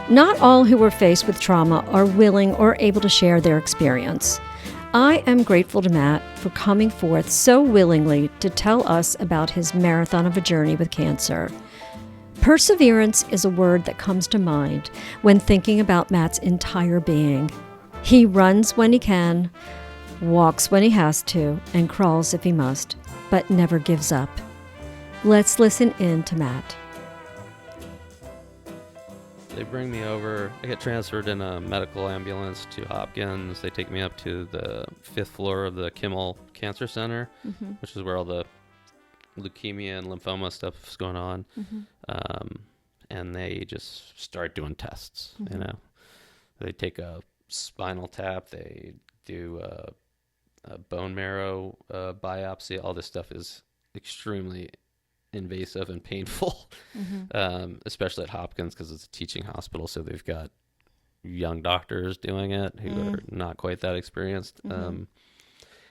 Not all who are faced with trauma are willing or able to share their experience. I am grateful to Matt for coming forth so willingly to tell us about his marathon of a journey with cancer. Perseverance is a word that comes to mind when thinking about Matt's entire being. He runs when he can, walks when he has to, and crawls if he must, but never gives up. Let's listen in to Matt. They bring me over. I get transferred in a medical ambulance to Hopkins. They take me up to the 5th floor of the Kimmel Cancer Center, which is where all the leukemia and lymphoma stuff is going on. And they just start doing tests. You know, they take a spinal tap. They do a bone marrow biopsy. All this stuff is extremely invasive and painful, especially at Hopkins because it's a teaching hospital, so they've got young doctors doing it who are not quite that experienced. And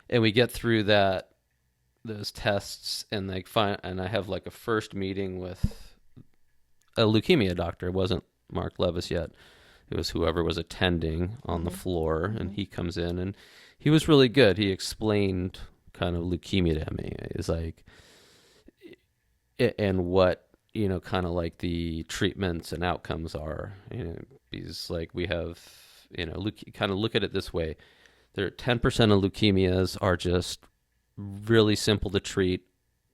we get through those tests, and and I have like a first meeting with a leukemia doctor. It wasn't Mark Levis yet. It was whoever was attending on the floor, and he comes in, and he was really good. He explained kind of leukemia to me. It's like, and what, you know, kind of like the treatments and outcomes are. You know, because like we have, you know, kind of look at it this way. There are 10% of leukemias are just really simple to treat,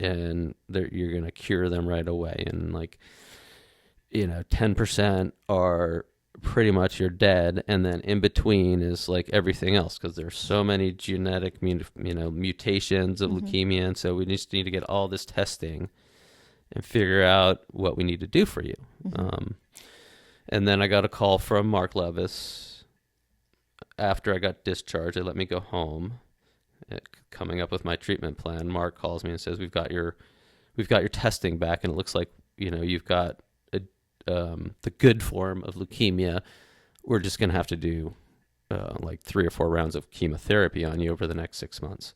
and you're going to cure them right away. And like, you know, 10% are pretty much you're dead, and then in between is like everything else, because there's so many genetic mutations of leukemia, and so we just need to get all this testing and figure out what we need to do for you. And then I got a call from Mark Levis after I got discharged. They let me go home, coming up with my treatment plan. Mark calls me and says, we've got your testing back, and it looks like, you know, you've got the good form of leukemia. We're just going to have to do like 3 or 4 rounds of chemotherapy on you over the next 6 months.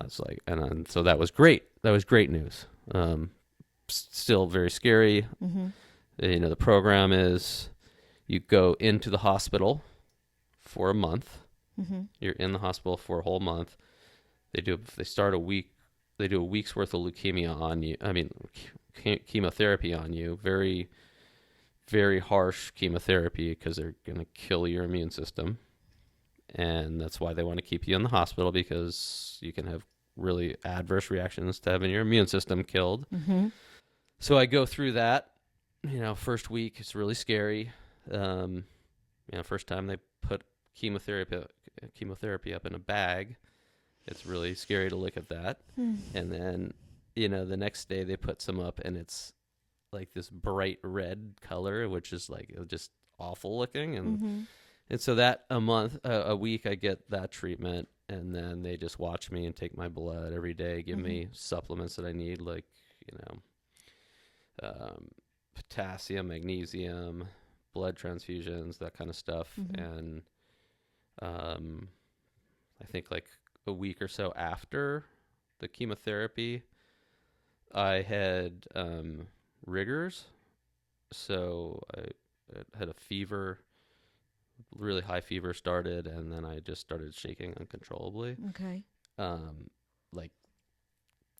I was like, and so that was great. That was great news. Still very scary. You know, the program is you go into the hospital for a month. You're in the hospital for a whole month. They start a week. They do a week's worth of leukemia on you. I mean, chemotherapy on you. Very, very harsh chemotherapy, because they're going to kill your immune system. And that's why they want to keep you in the hospital, because you can have really adverse reactions to having your immune system killed. So I go through that, you know, first week, it's really scary. You know, first time they put chemotherapy up in a bag, it's really scary to look at that. And then, you know, the next day they put some up, and it's like this bright red color, which is like just awful looking. And so that a week I get that treatment, and then they just watch me and take my blood every day, give me supplements that I need, like, you know, potassium, magnesium, blood transfusions, that kind of stuff. And I think like a week or so after the chemotherapy, I had rigors. So I had a fever, really high fever started, and then I just started shaking uncontrollably. Like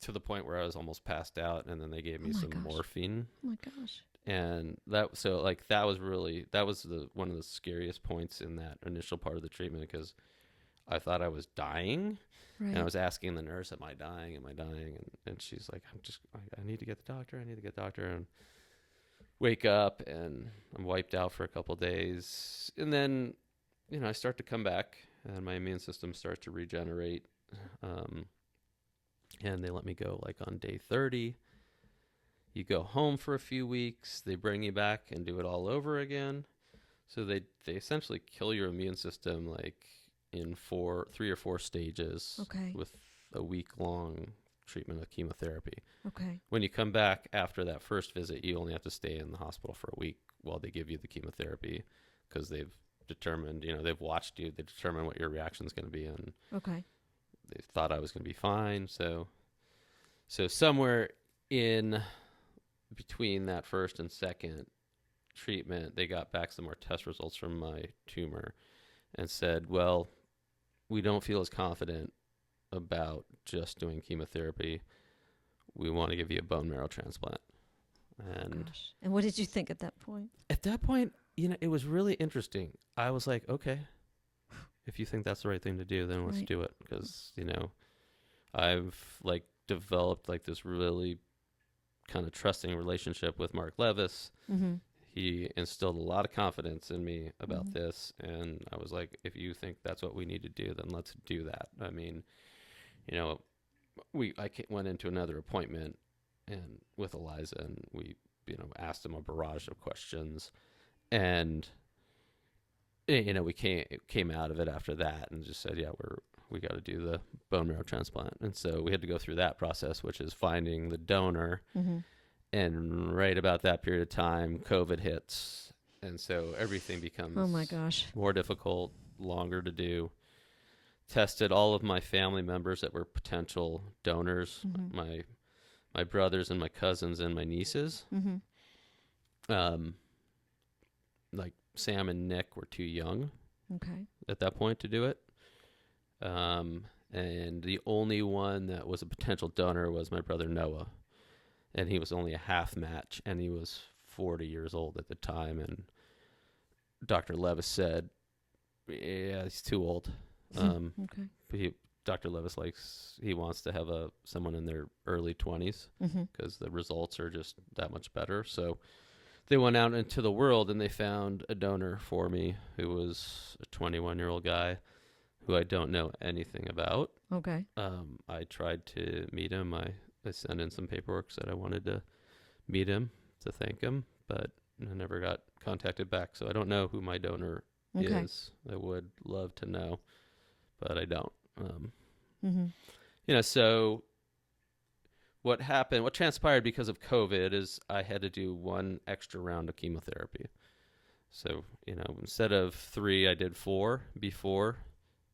to the point where I was almost passed out, and then they gave me some morphine. Oh my gosh. And that was one of the scariest points in that initial part of the treatment, because I thought I was dying. Right. And I was asking the nurse, am I dying? And she's like, I need to get the doctor. And wake up, and I'm wiped out for a couple of days. And then, you know, I start to come back, and my immune system starts to regenerate. And they let me go like on day 30. You go home for a few weeks. They bring you back and do it all over again. So they essentially kill your immune system like in 3 or 4 stages. With a week-long treatment of chemotherapy. When you come back after that first visit, you only have to stay in the hospital for a week while they give you the chemotherapy, because they've determined, you know, they've watched you, they determine what your reaction is going to be, and they thought I was going to be fine. So somewhere in between that first and second treatment, they got back some more test results from my tumor and said, well, we don't feel as confident about just doing chemotherapy. We want to give you a bone marrow transplant. And Gosh. And what did you think at that point? at that point, it was really interesting. I was like, okay, if you think that's the right thing to do, then let's Right. do it. Because, I've like developed like this really kind of trusting relationship with Mark Levis. Mm-hmm. He instilled a lot of confidence in me about Mhm. this. And I was like, if you think that's what we need to do, then let's do that. I mean, went into another appointment and with Eliza, and we, asked him a barrage of questions, and we came out of it after that and just said, yeah, we got to do the bone marrow transplant. And so we had to go through that process, which is finding the donor. Mm-hmm. And right about that period of time, COVID hits, and so everything becomes Oh my gosh. more difficult, longer to do. Tested all of my family members that were potential donors, Mm-hmm. my brothers and my cousins and my nieces. Mm-hmm. Like Sam and Nick were too young Okay. at that point to do it. And the only one that was a potential donor was my brother Noah. And he was only a half match, and he was 40 years old at the time. And Dr. Levis said, yeah, he's too old. Okay. Dr. Levis he wants to have someone in their early 20s Mm-hmm. because the results are just that much better. So they went out into the world and they found a donor for me who was a 21-year-old guy who I don't know anything about. Okay. I tried to meet him. I sent in some paperwork, said I wanted to meet him to thank him, but I never got contacted back. So I don't know who my donor Okay. is. I would love to know, but I don't. Mm-hmm. So what transpired because of COVID is I had to do one extra round of chemotherapy. So, instead of 3, I did 4 before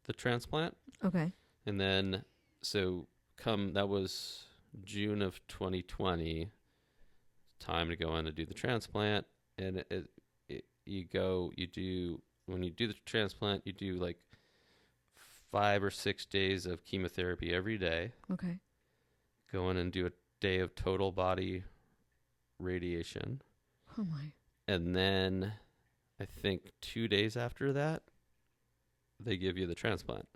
the transplant. Okay. And then, that was June of 2020, time to go in to do the transplant. And when you do the transplant, you do like 5 or 6 days of chemotherapy every day. Okay. Go in and do a day of total body radiation. Oh my. And then I think 2 days after that, they give you the transplant.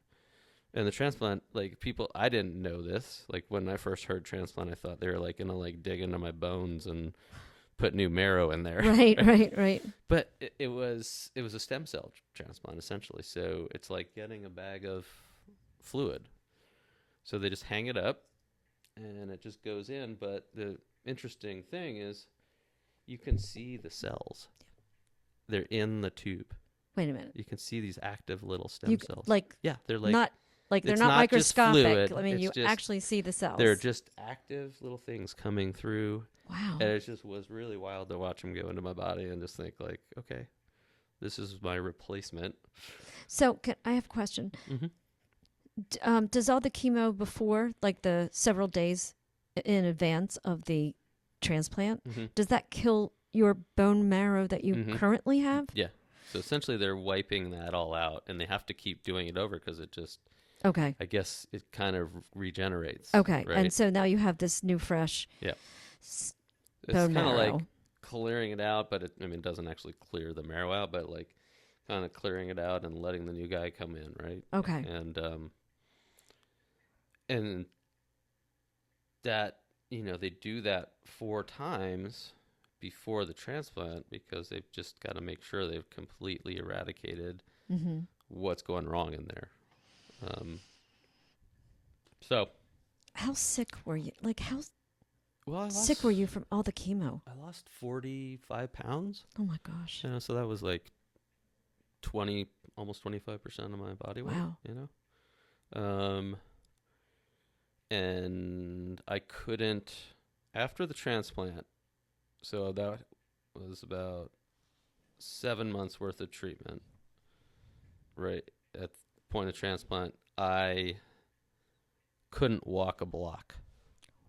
And the transplant, like I didn't know this. Like when I first heard transplant, I thought they were like going to like dig into my bones and put new marrow in there. Right. But it was a stem cell transplant essentially. So it's like getting a bag of fluid. So they just hang it up and it just goes in. But the interesting thing is you can see the cells. They're in the tube. Wait a minute. You can see these active little stem cells. They're like not like they're it's not not just microscopic. fluid, I mean, it's you just- actually see the cells. They're just active little things coming through. Wow. And it just was really wild to watch them go into my body and just think like, okay, this is my replacement. So I have a question. Mm-hmm. Does all the chemo before, like the several days in advance of the transplant, does that kill your bone marrow that you currently have? Yeah. So essentially they're wiping that all out and they have to keep doing it over because it just, Okay. I guess it kind of regenerates. Okay. Right? And so now you have this new fresh Yeah. s- It's bone kind of marrow. like clearing it out, but it doesn't actually clear the marrow out, but like kind of clearing it out and letting the new guy come in, right? Okay. And that, they do that 4 times before the transplant because they've just got to make sure they've completely eradicated what's going wrong in there. So How sick were you? Like how well, sick were you from all the chemo? I lost 45 pounds. Oh my gosh. So that was like almost 25% of my body weight. Wow. And I couldn't, after the transplant, so that was about 7 months worth of treatment, right? At the point of transplant, I couldn't walk a block.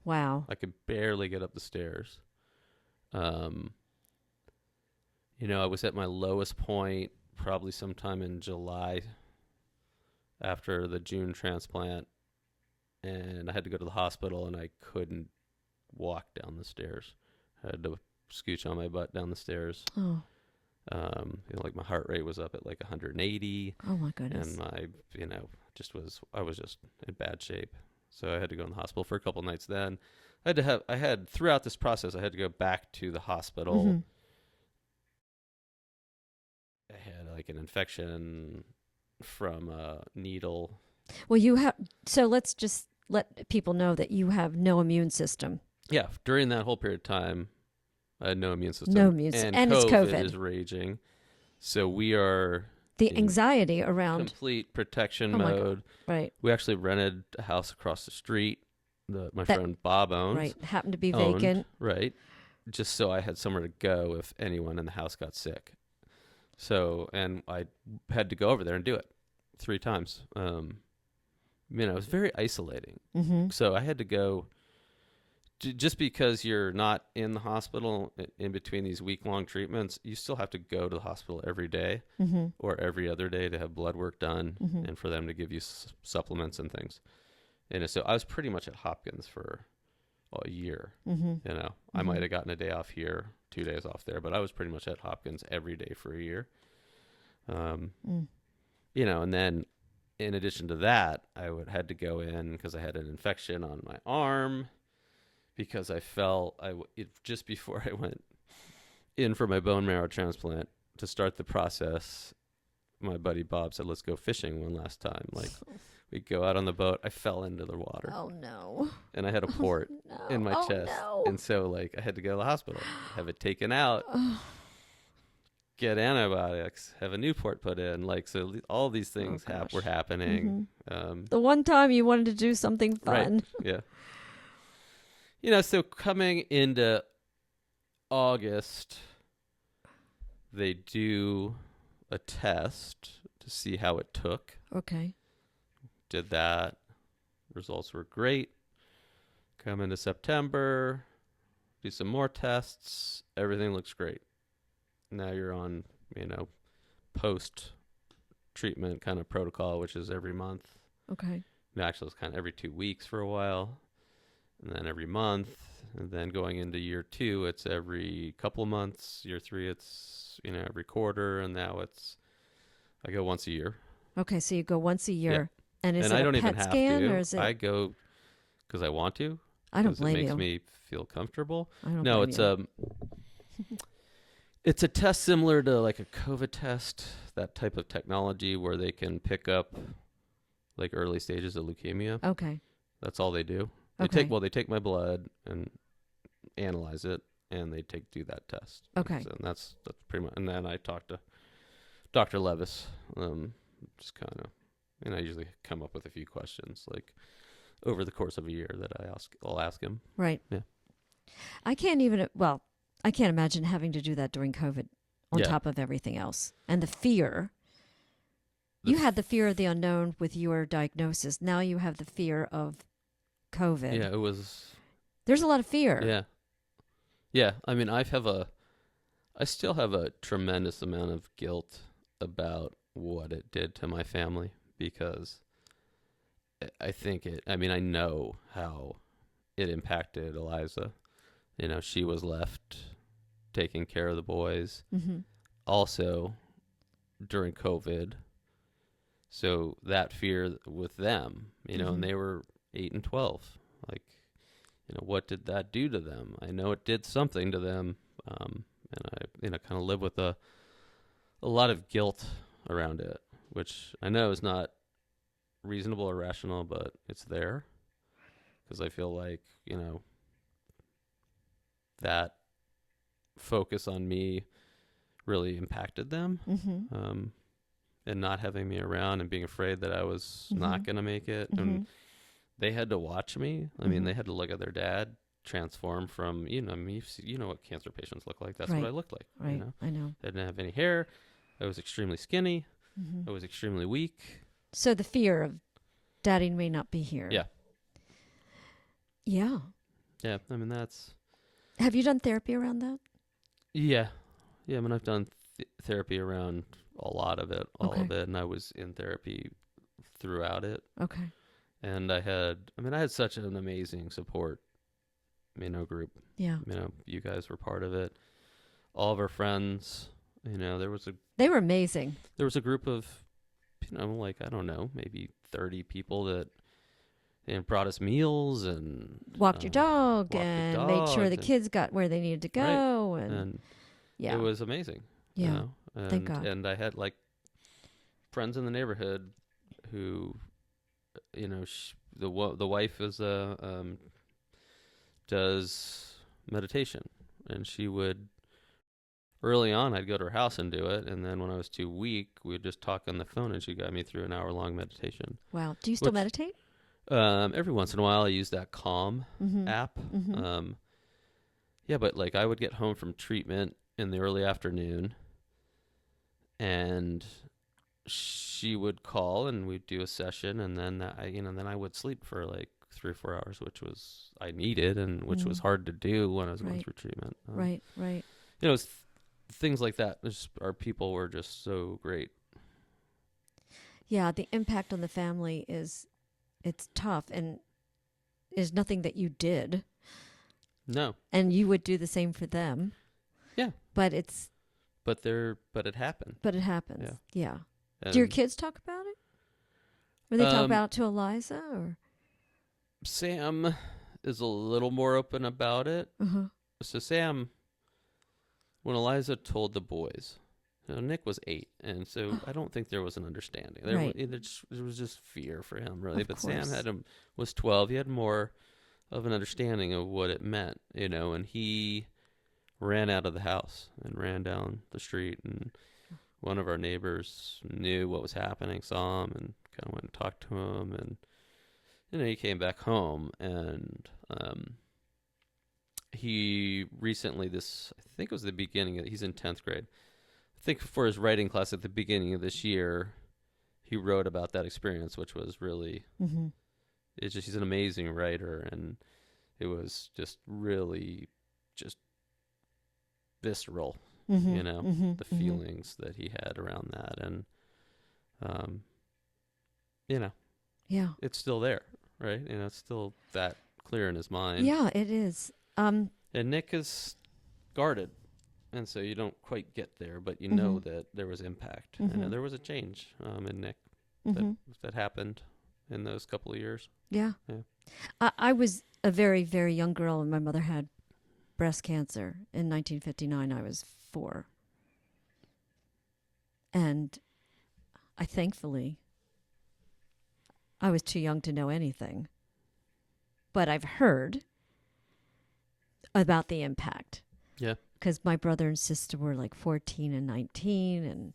Wow. I could barely get up the stairs. I was at my lowest point probably sometime in July after the June transplant, and I had to go to the hospital, and I couldn't walk down the stairs. I had to scooch on my butt down the stairs. Oh. Like my heart rate was up at like 180. Oh my goodness. And I was just in bad shape. So I had to go in the hospital for a couple nights then. Throughout this process, I had to go back to the hospital. Mm-hmm. I had like an infection from a needle. Well, so let's just let people know that you have no immune system. Yeah. During that whole period of time, I had no immune system. No immune system. And it's COVID. Is raging. So we are... The anxiety around... Complete protection mode. Right. We actually rented a house across the street that my friend Bob owns. Right. Happened to be vacant. Right. Just so I had somewhere to go if anyone in the house got sick. So, and I had to go over there and do it 3 times. It was very isolating. Mm-hmm. So I had to go... Just because you're not in the hospital in between these week-long treatments, you still have to go to the hospital every day or every other day to have blood work done and for them to give you supplements and things. And so I was pretty much at Hopkins for a year. I might have gotten a day off here, 2 days off there, but I was pretty much at Hopkins every day for a year. And then in addition to that, I had to go in because I had an infection on my arm. Because I felt just before I went in for my bone marrow transplant to start the process, my buddy Bob said, "Let's go fishing one last time." Like we go out on the boat. I fell into the water. Oh no! And I had a port in my chest, and so I had to go to the hospital, have it taken out, get antibiotics, have a new port put in. So all these things were happening. The one time you wanted to do something fun, right? Yeah. So coming into August, they do a test to see how it took. Okay. Did that. Results were great. Come into September, do some more tests. Everything looks great. Now you're on, post-treatment kind of protocol, which is every month. Okay. No, actually, it's kind of every 2 weeks for a while. And then every month, and then going into year 2, it's every couple of months. Year 3, it's every quarter, and now I go once a year. Okay, so you go once a year, yeah. and is it I don't a even PET have scan, to. or is it? I go because I want to. I don't blame you. It makes me feel comfortable. I don't no, blame it's you. It's a test similar to like a COVID test, that type of technology where they can pick up like early stages of leukemia. Okay. That's all they do. Okay. They take my blood and analyze it, and they do that test. Okay. So that's pretty much. And then I talk to Dr. Levis, just kind of, and I usually come up with a few questions like over the course of a year that I'll ask him. Right. Yeah. I can't imagine having to do that during COVID on top of everything else. And the fear. You had the fear of the unknown with your diagnosis. Now you have the fear of COVID. Yeah, it was. There's a lot of fear. Yeah. Yeah. I mean, I still have a tremendous amount of guilt about what it did to my family because I know how it impacted Eliza. She was left taking care of the boys. Mm-hmm. Also, during COVID. So that fear with them, and they were 8 and 12. Like, what did that do to them? I know it did something to them. And I, kind of live with a lot of guilt around it, which I know is not reasonable or rational, but it's there because I feel like, that focus on me really impacted them. Mm-hmm. And not having me around and being afraid that I was not going to make it. Mm-hmm. And they had to watch me. I mean, they had to look at their dad transform from, you know what cancer patients look like. That's what I looked like. Right. I know. I didn't have any hair. I was extremely skinny. Mm-hmm. I was extremely weak. So the fear of daddy may not be here. Yeah. Yeah. Yeah. I mean, that's. Have you done therapy around that? Yeah. Yeah, I mean, I've done therapy around a lot of it, all Okay. of it, and I was in therapy throughout it. Okay. And I had such an amazing support, group. Yeah. You guys were part of it. All of our friends, They were amazing. there was a group of, like, I don't know, maybe 30 people that brought us meals and Walked your dog walked the and made sure dogs the and kids got where they needed to go. and Yeah. it was amazing. Yeah. And Thank God. and I had like friends in the neighborhood who, the wife is does meditation, and she would, early on, I'd go to her house and do it, and then when I was too weak, we'd just talk on the phone, and she got me through an hour-long meditation. Wow. Do you still meditate? Every once in a while, I use that Calm Mm-hmm. app. Mm-hmm. Yeah, but like I would get home from treatment in the early afternoon, and she would call, and we'd do a session, and then I would sleep for like 3 or 4 hours, which was I needed, and which was hard to do when I was going through treatment. Right. It's things like that. Our people were just so great. Yeah, the impact on the family it's tough, and is nothing that you did. No. And you would do the same for them. Yeah. But it happened. But it happens. Yeah. And do your kids talk about it? Or they talk about it to Eliza, or? Sam is a little more open about it. Uh-huh. So Sam, when Eliza told the boys, Nick was 8, and so I don't think there was an understanding. There was just fear for him, really. But Sam was 12. He had more of an understanding of what it meant, and he ran out of the house and ran down the street, and one of our neighbors knew what was happening, saw him, and kind of went and talked to him, and he came back home, and he recently, I think it was the beginning, he's in 10th grade. I think for his writing class at the beginning of this year, he wrote about that experience, which was really, he's an amazing writer, and it was just really just visceral, the feelings that he had around that. And, yeah, it's still there, right? It's still that clear in his mind. Yeah, it is. And Nick is guarded, and so you don't quite get there, but you know that there was impact, and there was a change in Nick that happened in those couple of years. Yeah. I was a very, very young girl, and my mother had breast cancer in 1959. I was 4. And thankfully, I was too young to know anything. But I've heard about the impact. Yeah. Because my brother and sister were like 14 and 19, and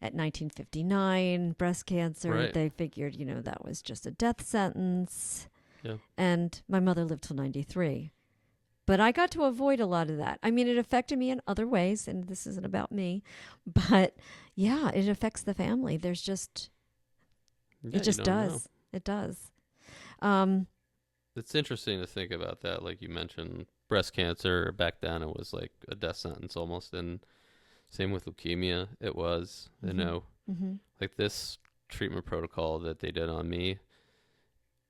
at 1959, breast cancer, they figured, that was just a death sentence. Yeah. And my mother lived till 93. But I got to avoid a lot of that. I mean, it affected me in other ways, and this isn't about me. But, yeah, it affects the family. There's just... it just does. Know. It does. It's interesting to think about that. Like you mentioned, breast cancer, back then it was like a death sentence almost. And same with leukemia. It was, like this treatment protocol that they did on me.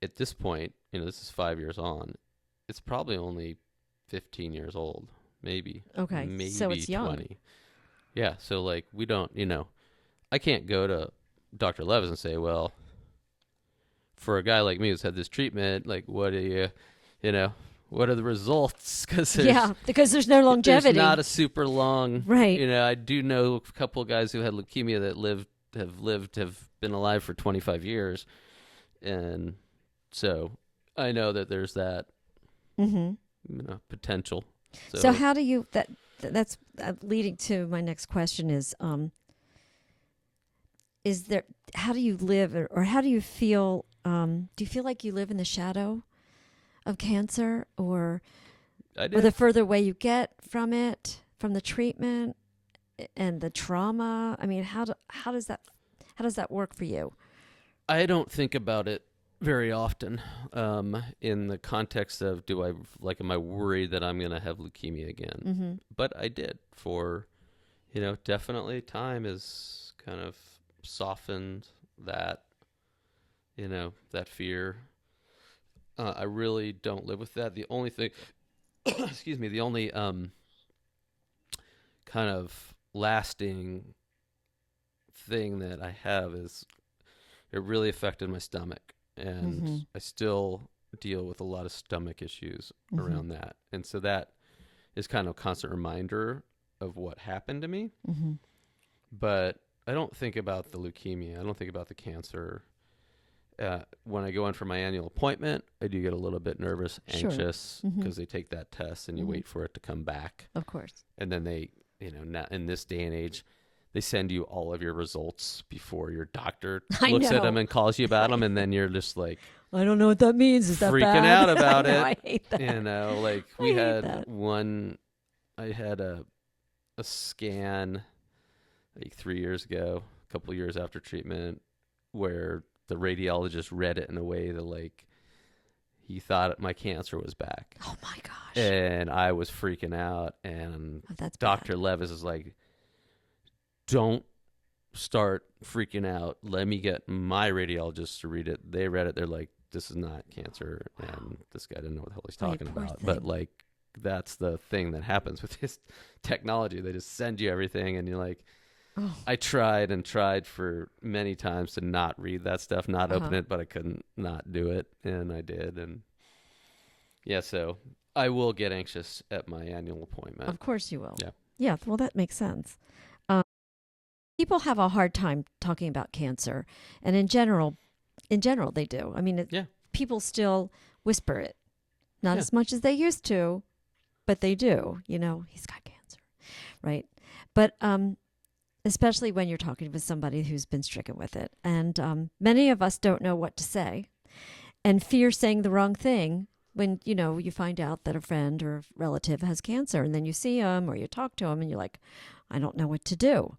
At this point, this is 5 years on. It's probably only 15 years old, maybe. Okay, maybe so it's 20. young. Yeah, so like we don't, I can't go to Dr. Levis and say, well, for a guy like me who's had this treatment, like what are you, what are the results? Because there's no longevity. There's not a super long, right. I do know a couple of guys who had leukemia that have been alive for 25 years, and so I know that there's that potential. So how do you that's leading to my next question is there, how do you live, or how do you feel, do you feel like you live in the shadow of cancer, or the further away you get from it, from the treatment and the trauma? I mean, how does that work for you? I don't think about it very often in the context of am I worried that I'm going to have leukemia again? But I did for Definitely time has kind of softened that, that fear. I really don't live with that. The only thing, excuse me, the only kind of lasting thing that I have is it really affected my stomach, and I still deal with a lot of stomach issues around that. And so that is kind of a constant reminder of what happened to me. But I don't think about the leukemia. I don't think about the cancer. When I go in for my annual appointment, I do get a little bit nervous, anxious, because they take that test and you wait for it to come back. Of course. And then they, now in this day and age, they send you all of your results before your doctor looks at them and calls you about them. And then you're just like, I don't know what that means. Is that freaking bad? out about it. I hate that. We had one, I had a scan like 3 years ago, a couple of years after treatment, where the radiologist read it in a way that he thought my cancer was back. Oh my gosh. And I was freaking out. And that's Dr. bad. Levis is like, don't start freaking out. Let me get my radiologist to read it. They read it. They're like, this is not cancer. Wow. And this guy didn't know what the hell he's talking about. Thing. But that's the thing that happens with this technology. They just send you everything and you're like, I tried for many times to not read that stuff, not open it, but I couldn't not do it. And I did. And yeah, so I will get anxious at my annual appointment. Of course you will. Yeah. Yeah. Well, that makes sense. People have a hard time talking about cancer, and in general they do. I mean, people still whisper it, not as much as they used to, but they do. He's got cancer, right? But especially when you're talking with somebody who's been stricken with it, and many of us don't know what to say, and fear saying the wrong thing when you find out that a friend or a relative has cancer, and then you see them or you talk to them, and you're like, I don't know what to do.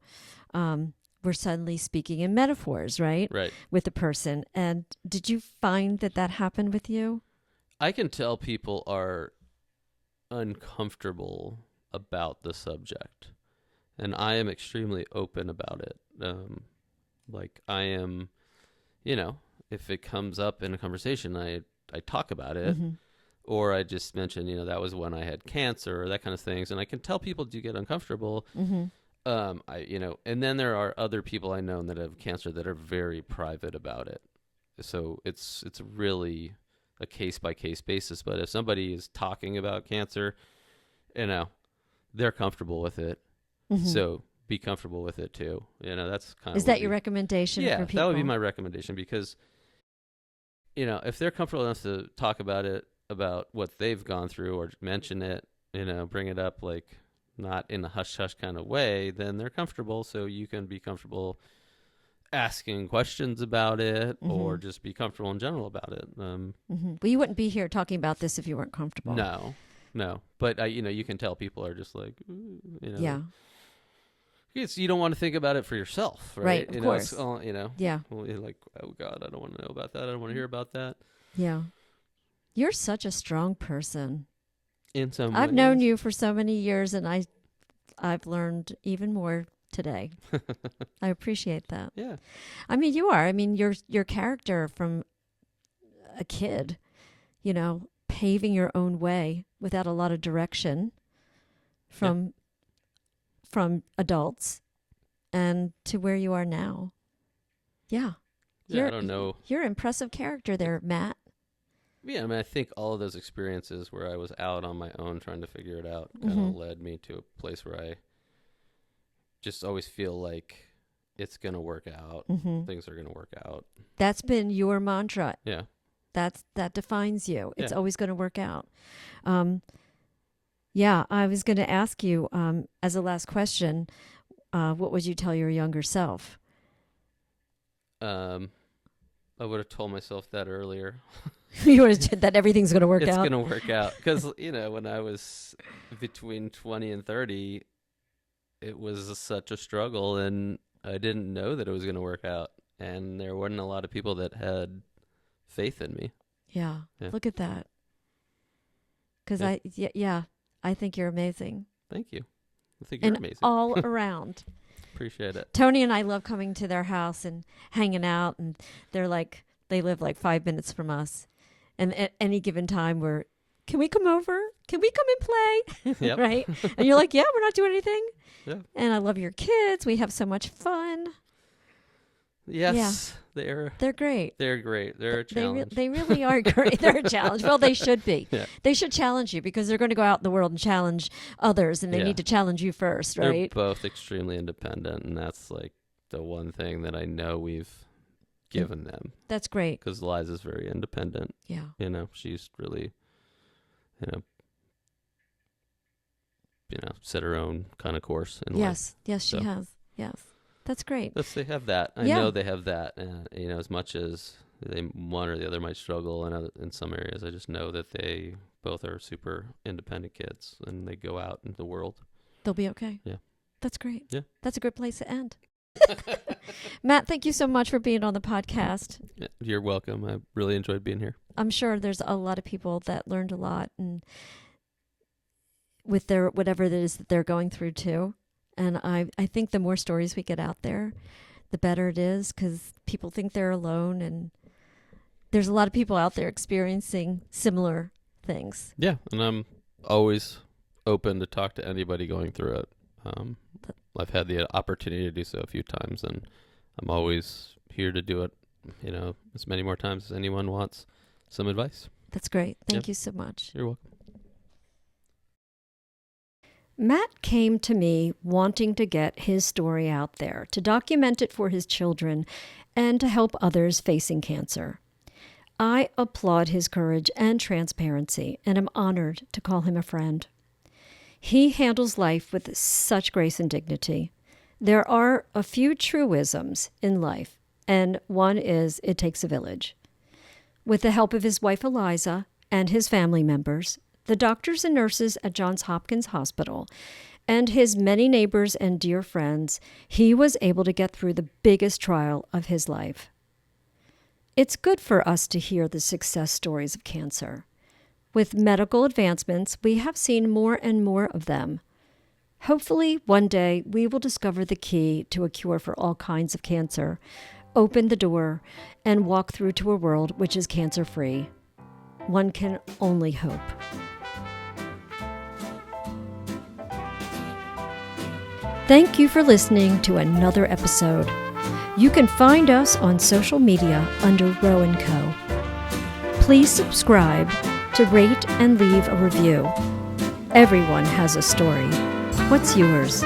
We're suddenly speaking in metaphors, right? Right. With the person. And did you find that happened with you? I can tell people are uncomfortable about the subject, and I am extremely open about it. I am, if it comes up in a conversation, I talk about it, or I just mention, that was when I had cancer or that kind of things. And I can tell people do get uncomfortable. And then there are other people I know that have cancer that are very private about it. So it's really a case by case basis. But if somebody is talking about cancer, they're comfortable with it. So be comfortable with it too. That's kind of. Is that your recommendation for people? Yeah, that would be my recommendation, because, if they're comfortable enough to talk about it, about what they've gone through, or mention it, bring it up not in a hush-hush kind of way, then they're comfortable. So you can be comfortable asking questions about it, or just be comfortable in general about it. Well, you wouldn't be here talking about this if you weren't comfortable. No. But, you can tell people are just like, Yeah. You don't want to think about it for yourself, right? Of course. Yeah. Well, you're like, oh, God, I don't want to know about that. I don't want to hear about that. Yeah. You're such a strong person. In some I've ways. known you for so many years, and I've learned even more today. I appreciate that. Yeah. I mean, you are. I mean, your character from a kid, paving your own way without a lot of direction from adults, and to where you are now. Yeah. I don't know. You're an impressive character there, Matt. Yeah, I think all of those experiences where I was out on my own trying to figure it out kind of led me to a place where I just always feel like it's going to work out. Things are going to work out. That's been your mantra. Yeah. That defines you. It's always going to work out. I was going to ask you, as a last question, what would you tell your younger self? I would have told myself that earlier. You would have said that everything's going to work out? It's going to work out. Because, when I was between 20 and 30, it was such a struggle, and I didn't know that it was going to work out. And there weren't a lot of people that had faith in me. Yeah. Look at that. Because I think you're amazing. Thank you. I think you're and amazing. all around. Appreciate it. Tony and I love coming to their house and hanging out, and they live like 5 minutes from us. And at any given time, can we come over? Can we come and play? Yep. Right? And you're like, yeah, we're not doing anything. Yeah. And I love your kids. We have so much fun. Yes, They're great. they're great. They're a challenge. They really are great. They're a challenge. Well, they should be. Yeah. They should challenge you because they're going to go out in the world and challenge others, and they Yeah. need to challenge you first, They're right? both extremely independent, and that's like the one thing that I know we've given them, That's great. because Liza's very independent. Yeah. She's really, set her own kind of course in life. Yes, she So. has. Yes. That's great. They have that. I Yeah. know they have that. As much as one or the other might struggle in some areas, I just know that they both are super independent kids, and they go out into the world. They'll be okay. Yeah. That's great. Yeah. That's a good place to end. Matt, thank you so much for being on the podcast. Yeah, you're welcome. I really enjoyed being here. I'm sure there's a lot of people that learned a lot and with their whatever it is that they're going through too. And I think the more stories we get out there, the better it is, because people think they're alone, and there's a lot of people out there experiencing similar things. Yeah, and I'm always open to talk to anybody going through it. I've had the opportunity to do so a few times, and I'm always here to do it, as many more times as anyone wants some advice. That's great. Thank Yep. you so much. You're welcome. Matt came to me wanting to get his story out there, to document it for his children, and to help others facing cancer. I applaud his courage and transparency, and am honored to call him a friend. He handles life with such grace and dignity. There are a few truisms in life, and one is it takes a village. With the help of his wife Eliza and his family members, the doctors and nurses at Johns Hopkins Hospital, and his many neighbors and dear friends, he was able to get through the biggest trial of his life. It's good for us to hear the success stories of cancer. With medical advancements, we have seen more and more of them. Hopefully, one day, we will discover the key to a cure for all kinds of cancer, open the door, and walk through to a world which is cancer-free. One can only hope. Thank you for listening to another episode. You can find us on social media under Row & Co. Please subscribe to rate and leave a review. Everyone has a story. What's yours?